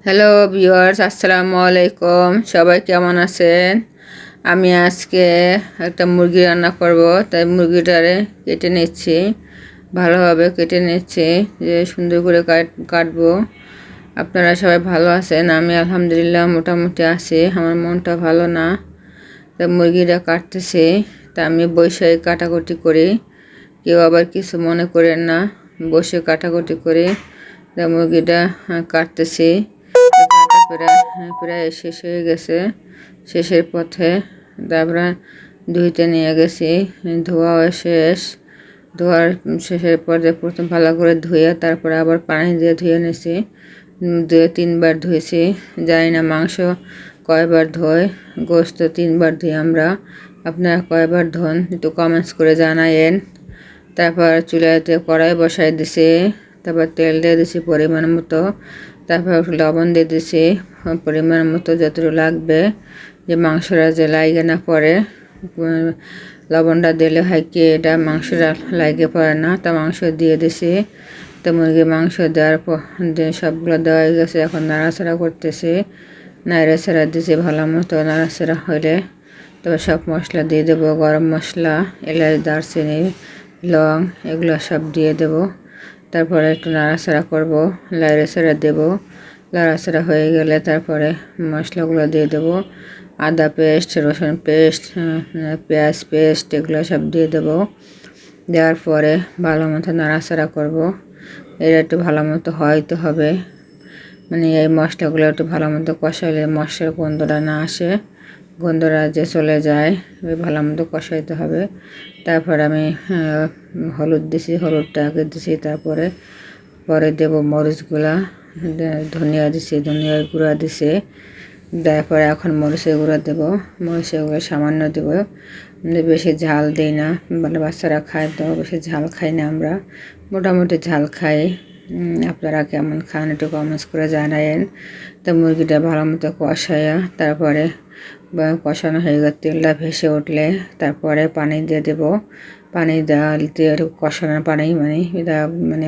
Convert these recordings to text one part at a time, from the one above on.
Hello viewers, আসসালামু আলাইকুম। সবাই কেমন আছেন? আমি আজকে একটা মুরগি রান্না করব, তাই মুরগিটারে কেটে নিচ্ছি, ভালোভাবে কেটে নিচ্ছি, যে সুন্দর করে কাটবো। আপনারা সবাই ভালো আছেন? আমি আলহামদুলিল্লাহ মোটামুটি আছি। আমার মনটা ভালো না, তা মুরগিটা কাটতেছি। তা আমি বসে কাটাকুটি করি, কেউ আবার কিছু মনে করেন না, বসে কাটাকুটি করি। তা মুরগিটা কাটতেছি। কাটা প্রায় শেষ হয়ে গেছে, শেষের পথে। তারপরে ধুইতে নিয়ে গেছি, ধোয়া শেষ। ধোয়ার শেষের পরে প্রথম ভালো করে ধুয়ে তারপরে আবার পানি দিয়ে ধুয়ে নিয়েছি, 2-3 বার ধুয়েছি। জানি না মাংস কয়বার ধোয়, গোস্ত 3বার ধুই আমরা। আপনারা কয়বার ধোন একটু কমেন্টস করে জানায়েন। তারপর চুলাতে কড়াই বসাই দিছি, তারপর তেল দিয়ে দিছি পরিমাণ মতো, তারপর লবণ দিয়ে দিছি পরিমাণ মতো যতটুকু লাগবে, যে মাংসটা যে লাগে না পড়ে। লবণটা দিলে হয় কি, এটা মাংসটা লাগে পড়ে না। তা মাংস দিয়ে দিছি। তো মুরগি মাংস দেওয়ার পর সবগুলো দেওয়া হয়ে গেছে, এখন নাড়াচাড়া করতেছি। নাড়াচাড়া দিছি ভালো মতো, নাড়াচাড়া হলে তবে সব মশলা দিয়ে দেবো, গরম মশলা, এলাচ, দারচিনি, লং, এগুলো সব দিয়ে দেবো। তারপরে একটু নাড়াচাড়া করবো, নাড়াচাড়া দেবো। নাড়াচাড়া হয়ে গেলে তারপরে মশলাগুলো দিয়ে দেবো, আদা পেস্ট, রসুন পেস্ট, পেঁয়াজ পেস্ট, এগুলো সব দিয়ে দেবো। দেওয়ার পরে ভালো মতো নাড়াচাড়া করবো। এটা একটু ভালো মতো হয়তো হবে, মানে এই মশলাগুলো একটু ভালো মতো কষাইলে মশলার গন্ধটা না আসে, গন্ধটা যে চলে যায়, ভালো মতো কষাইতে হবে। তারপর আমি হলুদ দিছি, হলুদটা আগে দিছি, তারপরে দেবো মরিচগুলা, ধনিয়া দিছি, ধনিয়ার গুঁড়া দিছে। তারপরে এখন মরিচের গুঁড়া দেবো, মরিচের গুঁড়া সামান্য দেবো, বেশি ঝাল দিই না, মানে বাচ্চারা খায় তো, বেশি ঝাল খাই না আমরা, মোটামুটি ঝাল খাই। আপনারা কেমন খান একটু কমেন্টস করে জানায়েন। তো মুরগিটা ভালো মতো কষাইয়া তারপরে কষানো হয়ে গেলে তেলটা ভেসে উঠলে তারপরে পানি দিয়ে দেবো। পানি দেওয়া দিয়ে কষানোর পানি, মানে এটা মানে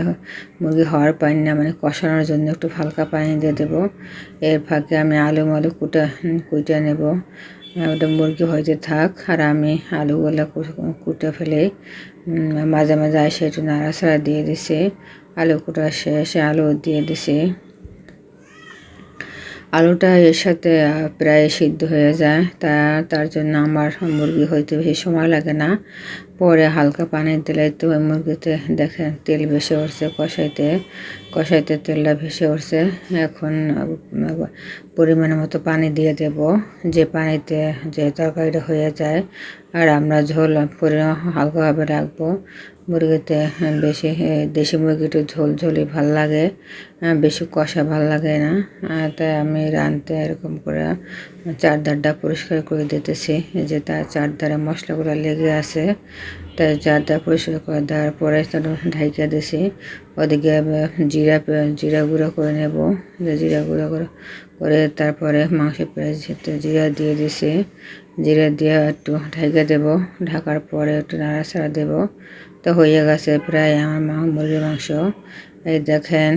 মুরগি হওয়ার পানি না, মানে কষানোর জন্য একটু হালকা পানি দিয়ে দেবো। এর ফাঁকে আমি আলু কুটে নেব। ওটা মুরগি হইতে থাক, আর আমি আলুগুলো কুটে ফেলে মাঝে মাঝে এসে একটু নাড়াচাড়া দিয়ে দিছি। আলু কুটা শেষে আলু দিয়ে দিছি। আলুটা এর সাথে প্রায় সিদ্ধ হয়ে যায়, তার জন্য আমার মুরগি হইতে বেশি সময় লাগে না। পরে হালকা পানি দিলে তো ওই মুরগিতে দেখেন তেল ভেসে উঠছে, কষাইতে তেলটা ভেসে উঠছে। এখন পরিমাণ মতো পানি দিয়ে দেব, যে পানিতে যে তরকারিটা হয়ে যায়। আর আমরা ঝোল পরিমাণ হালকাভাবে রাখবো। মুরগিতে বেশি, দেশি মুরগিটা ঝোল ঝোলই ভাল লাগে, বেশি কষা ভাল লাগে না। তাই আমি রাঁধতে এরকম করে চারধারটা পরিষ্কার করে দিতেছি, যে তার চারধারে মশলাগুলো লেগে আছে। তাই চারধার পরিষ্কার করে দেওয়ার পরে ঢাইকা দিছি। ওদিকে জিরা গুঁড়ো করে নেব, জিরা গুঁড়ো করে তারপরে মাংস পেঁয়াজতে জিরা দিয়ে দিছি। জিরা দিয়ে একটু ঢেকে দেবো, ঢাকার পরে একটু নাড়াচাড়া দেবো। তো হয়ে গেছে প্রায় আমার মুরগির মাংস। এই দেখেন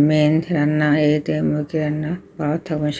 মেন রান্না, এইতে মুরগি রান্না। ভালো থাকবেন।